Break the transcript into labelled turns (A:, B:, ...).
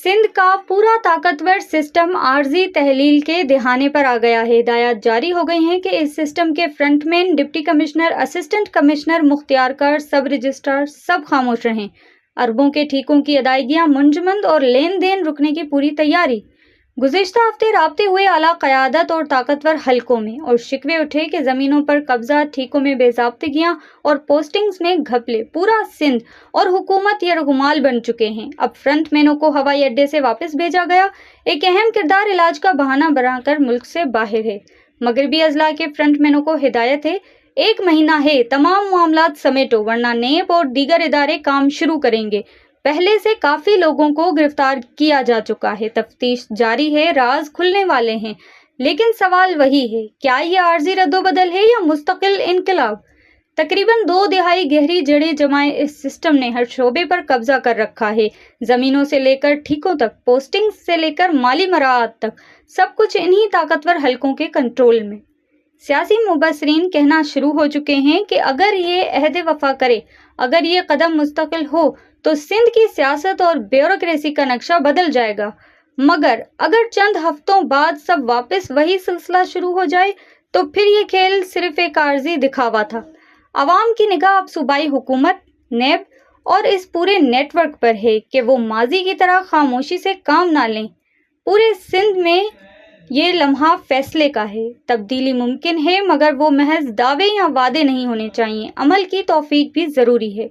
A: सिंध का पूरा ताकतवर सिस्टम आर्जी तहलील के दहाने पर आ गया है। हिदायत जारी हो गई हैं कि इस सिस्टम के frontman, deputy commissioner, assistant commissioner, मुख्तियारकार, सब रजिस्ट्रार सब खामोश रहें। अरबों के ठीकों की अदायगियां मुंजमद और लेन देन रुकने की पूरी तैयारी। गुज़िश्ता हफ्ते राब्ते हुए आला क़यादत और ताकतवर हलकों में और शिकवे उठे कि ज़मीनों पर कब्जा, ठीकों में बेज़ाब्तगियां और पोस्टिंग्स में घपले पूरा सिंध और हुकूमत यरगुमाल बन चुके हैं। अब फ्रंटमैनों को हवाई अड्डे से वापस भेजा गया। एक अहम किरदार इलाज का बहाना बनाकर मुल्क से बाहर है। मगरबी अजला के फ्रंटमैनों को हिदायत है, 1 महीना है, तमाम मामलात समेटो, वरना नेब और दीगर इदारे काम शुरू करेंगे। पहले से काफ़ी लोगों को गिरफ्तार किया जा चुका है, तफ्तीश जारी है, राज खुलने वाले हैं। लेकिन सवाल वही है, क्या ये आर्जी रद्दोबदल है या मुस्तकिल इनकलाब? तकरीबन 2 दिहाई गहरी जड़ें जमाए इस सिस्टम ने हर शोबे पर कब्जा कर रखा है। ज़मीनों से लेकर ठीकों तक, पोस्टिंग से लेकर माली मराआत तक, सब कुछ इन्हीं ताकतवर हलकों के कंट्रोल में। सियासी मुबसरीन कहना शुरू हो चुके हैं कि अगर ये अहद वफा करे, अगर ये कदम मुस्तकिल हो, तो सिंध की सियासत और ब्यूरोक्रेसी का नक्शा बदल जाएगा। मगर अगर चंद हफ्तों बाद सब वापस वही सिलसिला शुरू हो जाए, तो फिर ये खेल सिर्फ एक आर्जी दिखावा था। आवाम की निगाह अब सूबाई हुकूमत, नेब और इस पूरे नेटवर्क पर है कि वो माजी की तरह खामोशी से काम ना लें। पूरे सिंध में ये लम्हा फैसले का है। तब्दीली मुमकिन है, मगर वो महज दावे या वादे नहीं होने चाहिए, अमल की तौफीक भी ज़रूरी है।